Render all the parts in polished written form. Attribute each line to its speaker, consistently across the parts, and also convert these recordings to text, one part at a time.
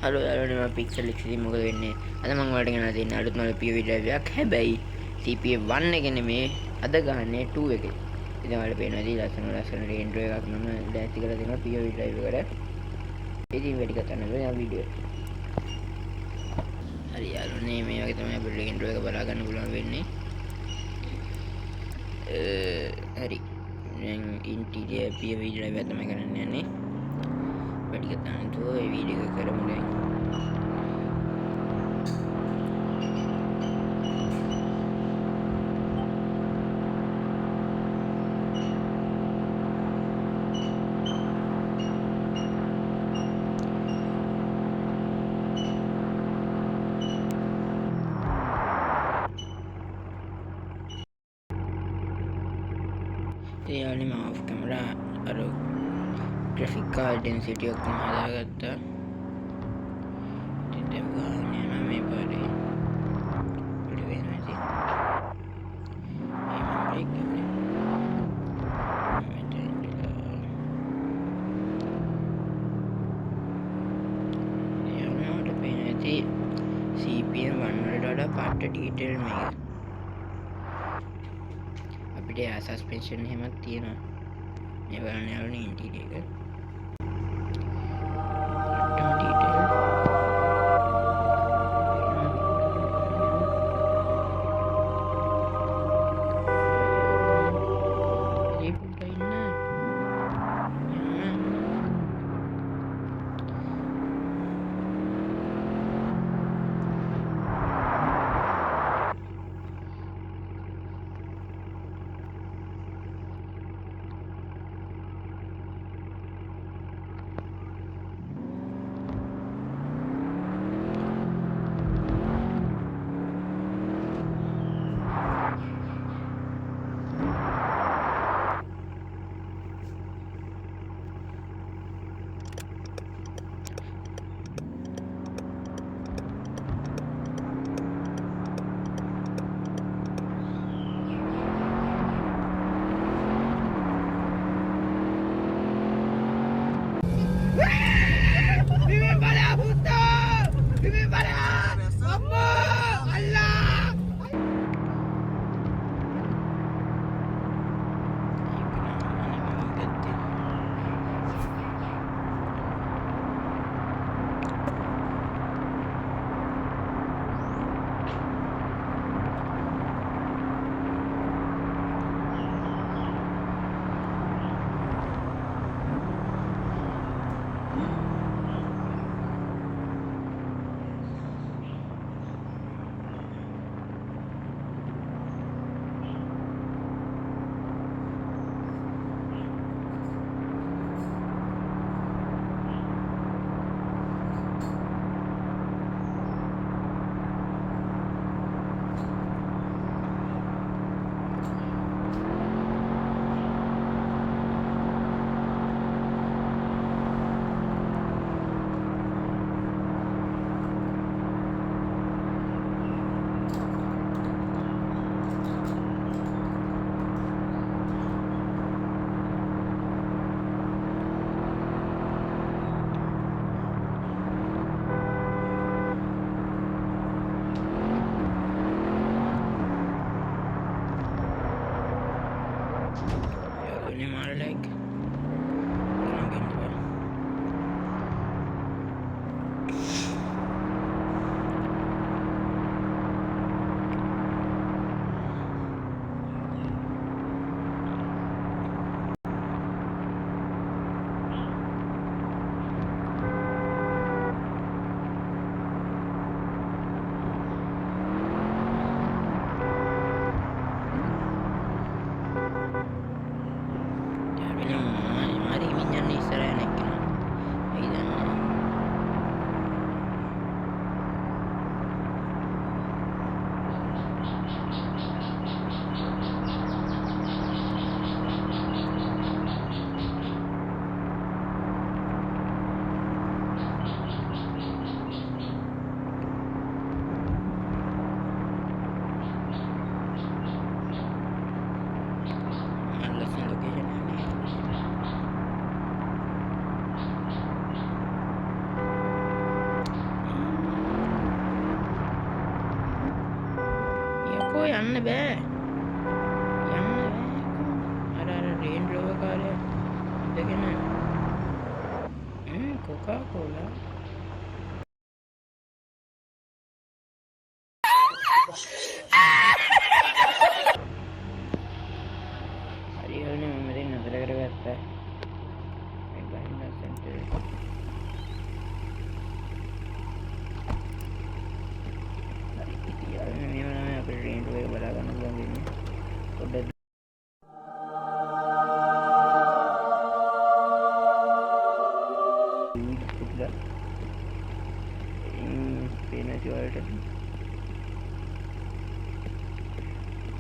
Speaker 1: Hello යාළුවනේ මම pixel එක්සින් මොකද වෙන්නේ අද මම ඔයාලට ගෙනලා තියෙන අලුත් මල POV drive එකක් හැබැයි CPA 1 එකේ නෙමේ අද ගහන්නේ 2 එකේ ඉතින් ඔයාලට පේනවා ඉතින් ලස්සන intro එකක් මම දැස්ති කරලා දෙනවා POV drive එකට ඉතින් වැඩි කතා නැතුව යම් වීඩියෝ හරි යාළුවනේ මේ වගේ තමයි අපිට intro එක බලා ගන්න පුළුවන් වෙන්නේ හරි දැන් interior POV drive එක තමයි කරන්න යන්නේ වැඩි කතා නැතුව මේ වීඩියෝ එක කරමු දැන් यानी मैं ऑफ कैमरा और ग्राफिक कार्ड डेंसिटी ඔක්කොම හදාගත්තා. ඉතින් දැන් ගානේ මම මේ පාරේ පිට වෙනවා ඉතින්. මේ මම බ්‍රේක් ගන්නේ. මෙතන ඉඳලා යනකොට පේන ඇති CPM 1 වලට වඩා පට්ට ඩීටේල් මේක. අපිට සස්පෙන්ෂන් එහෙමත් තියෙනවා. මේ බලන්න යාළුවනේ ඉන්ටීරියර් එක. යන්න බෑ. අර රේන්ජ් රෝවර් කාරය ඉඳගෙන කොකා කෝලා හරි හරිනේ මම දැන් නතර කරගත්තා. මේ බහින්න සෙන්ටර් හරි ඉතින් මේව තමයි අපේ රේන්ජ් රෝවර් බලා ගන්න පුළුවන් වෙන්නේ. පොඩ්ඩක්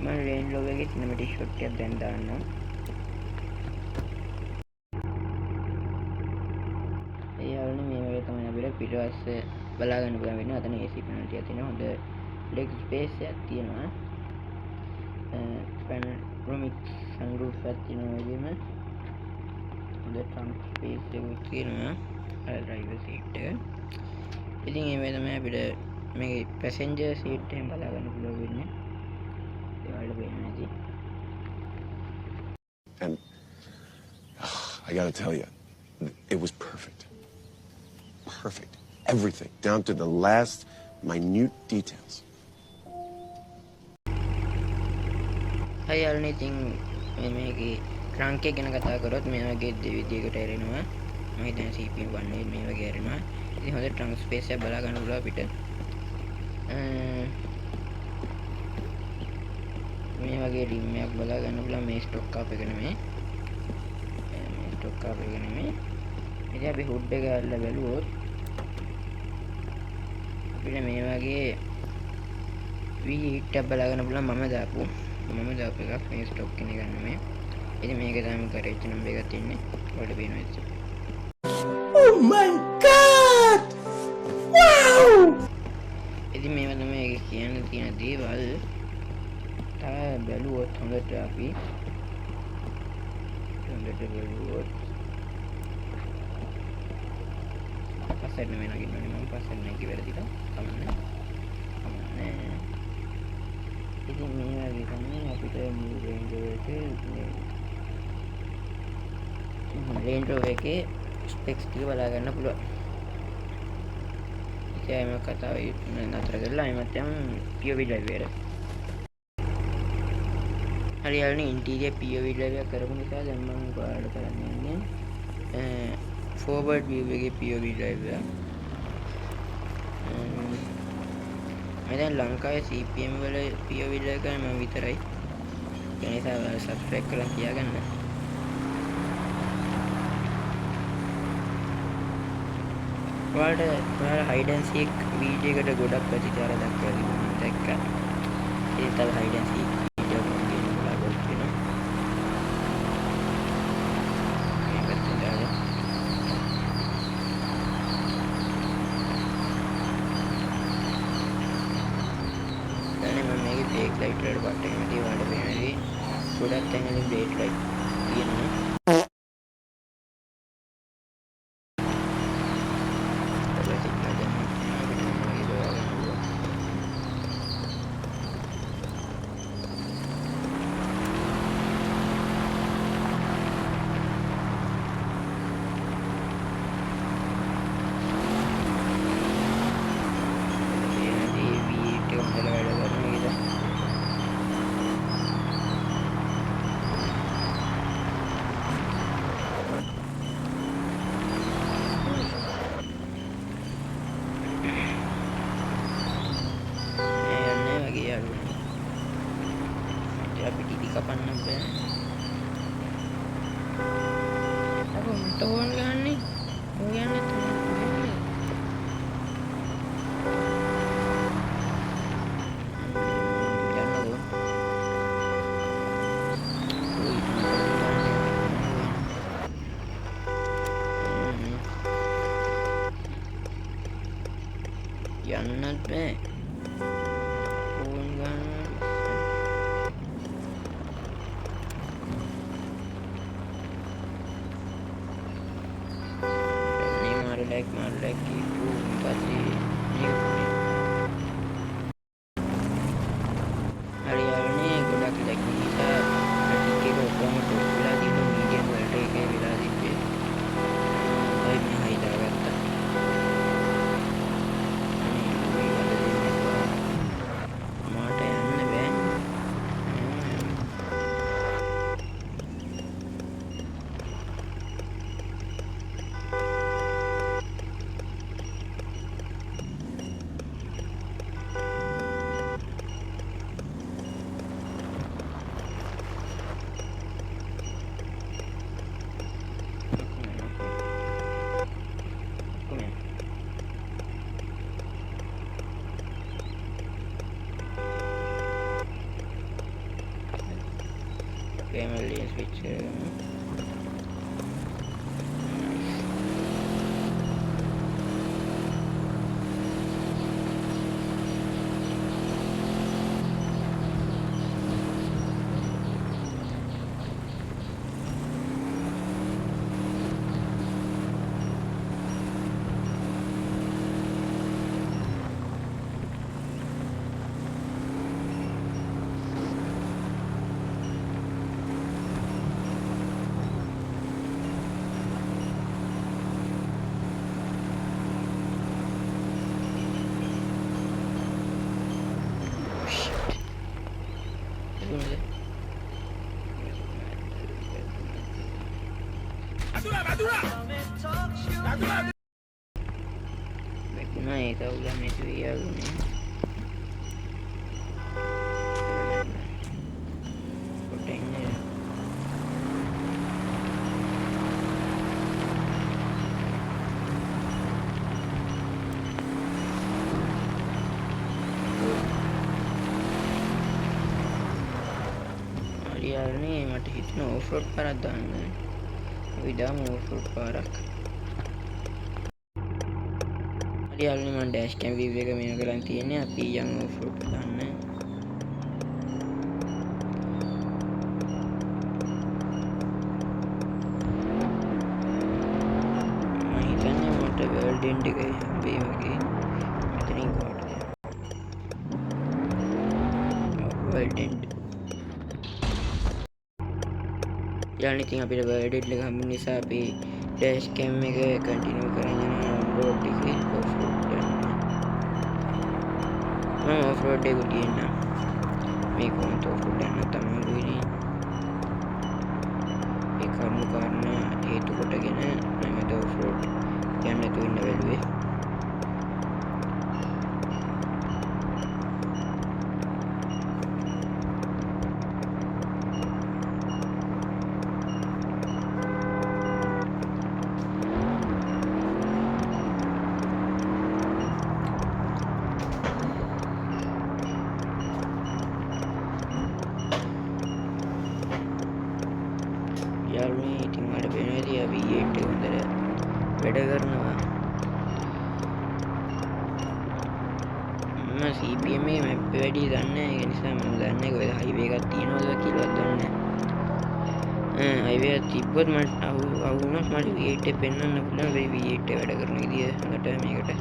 Speaker 1: मैं रेंज लोगे की सिनेमैटिक शॉट के देन दाना ये वाले में मेरे तो मैंने बिल्कुल पिटवास से बलागन बुला मैंने आता नहीं ऐसी पेनल्टी आती ना उधर लेग स्पेस से आती है ना पैनोरामिक सनरूफ आती है ना ये में उधर ट्रंक स्पेस से होती है ना ड्राइवर सीट है ඉතින් මේ තමයි අපිට මේ පැසෙන්ජර් සීට් එකෙන් බලා ගන්න පුළුවන් වෙන්නේ. ඒ වල වෙන්නේ නැති.
Speaker 2: And I got to tell you, it was perfect. Perfect. Everything, down to the last minute details.
Speaker 1: අයල්නේ ඉතින් මේකේ ට්‍රංක් එක ගැන කතා කරොත් මේ වගේ දෙවිදියකට ඇරෙනවා. මම හිතන්නේ CP1 මේ වගේ ඇරෙනවා. ඉතින් හොඳ ට්‍රංක් ස්පේස් එක බලා ගන්න පුළුවන් අපිට. මේ වගේ රිම් එකක් බලා ගන්න පුළුවන් මේ ස්ටොක් කාප් එක නෙමෙයි. මේ ස්ටොක් කාප් එක නෙමෙයි. ඉතින් අපි හුඩ් එක අල්ල බැලුවොත් අපිට මේ වගේ V8 එක බලා ගන්න පුළුවන් මම දාපු එකක් මේ ස්ටොක් කෙනෙක් ගන්න මේ. ඉතින් මේක තමයි කරේච් නම්බර් එකක් තියෙන්නේ. ඔයාලට පේනවා ඉතින්.
Speaker 3: Oh my god! Wow!
Speaker 1: ඉතින් මේවා තමයි කියන්න තියෙන දේවල්. තව බැලුවොත් හොඳට අපි බැලුවොත් පස්සෙන් නෙමෙයි නගින්නේ මම පස්සෙන් නැගි වැරදිලා කමන්නේ. ඉතින් මේ වගේ තමයි අපිට මේ රේන්ජ් රෝවර් එකේ ස්පෙක්ස් ටික බලා ගන්න පුළුවන්. ඉතින් මේ කතාව නතර කරලා එමත් යම් POV ඩ්‍රයිවර්. හරියටම ඉන්ටීරියර් POV ඩ්‍රයිවර් කරපු නිසා දැන් මම ඔයාලට කරන්න යන්නේ ෆෝවර්ඩ් view එකේ POV ඩ්‍රයිවර්. මම දැන් ලංකාවේ CPM වල POV ඩ්‍රයිවර් මම විතරයි. ඒ නිසා ඔයාලා සබ්ස්ක්‍රයිබ් කරලා තියාගන්න. ඔයාලා හයිඩ් ඇන්ඩ් සීක් වීඩියෝ එකට ගොඩක් ප්‍රතිචාර දක්වලා තිබුණා දැක්කා. ඒ තව හයිඩ් ඇන්ඩ් සීක් වීඩියෝ මම ගේනවා බලන්න වෙනවා. මේකට දාලා දැන් මම මේකේ බ්‍රේක් ලයිට් වලට බටන් එක තියවන්න වෙනවා. ගොඩක් තැන්වල බ්‍රේක් ලයිට් තියෙනවා. අපි ටික කපන්න බෑ. අර ටෝන් ගන්නේ. ඔය යන්නේ යන්නත් බෑ. ටෝන් ගන්න like itu pasti ini hari switch කරගමු. Nah, itu udah itu ya ini. Kotengnya. Dia ini mati itu off-road parah dan විදාම ඕෆ්රෝඩ් පාරක්. හරි යාළුවනේ මම ඩෑෂ් කැම් වීව් එක මේක කරන් තියෙන්නේ. අපි යමු ඕෆ්රෝඩ් ගන්න. මම හිතන්නේ මට වර්ල්ඩ් එන්ඩ් එක හම්බේ වගේ. මෙතනින් කොහොමද? World end. යාළුවනේ ඉතින් අපිට වර්ල්ඩ් එන්ඩ් එක හම්බුන නිසා අපි ඩෑෂ් කැම් එක කන්ටිනියු කරගෙන යනවා රෝඩ් එකේ ඕෆ්රෝඩ් යන්න. මම ඕෆ්රෝඩ් එක ගියන්න. මේ කොහොමද ඕෆ්රෝඩ් යන්න තමයි ඒ කරුණු කාරණා හේතු කොටගෙන මම ඕෆ්රෝඩ් යන්න තු ඉන්න බැලුවේ. යාළුවනේ ඉතින් මට වෙනදී අපි V8 එක හොඳට වැඩ කරනවා. මම CPM එකේ මැප් වැඩි දන්නේ නැහැ. ඒ නිසා මම දන්නේ කොහෙද හයිවේ එකක් තියෙනවද කියලාවත් දන්නේ නැහැ. හයිවේ එක තිබ්බොත් මට අහු වුණොත් මට V8 එක පෙන්වන්න පුළුවන්. මේ V8 එක වැඩ කරන විදිය හොඳට මේකට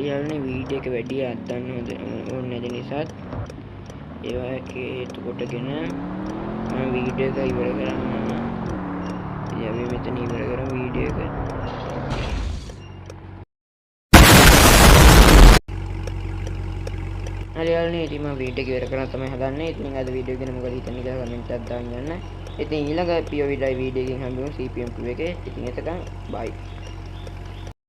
Speaker 1: යාළුවනේ වීඩියෝ එක වැඩි අදන්න ඕනේ නැති නිසා ඒවා හේතු කොටගෙන මම වීඩියෝ එක ඉවර කරන්න. ඉතින් අපි මෙතන ඉවර කරමු වීඩියෝ එක. හරි යාළුවනේ ඉතින් මම වීඩියෝ එක ඉවර කරන්න තමයි හදන්නේ. ඉතින් අද වීඩියෝ එක ගැන මොකද හිතන්නේ කියලා කමෙන්ට් එකක් දාන්න යන්න. ඉතින් ඊළඟ POV වීඩියෝ එකකින් හම්බෙමු CPM 2 එකේ. ඉතින් එතකන් බයි.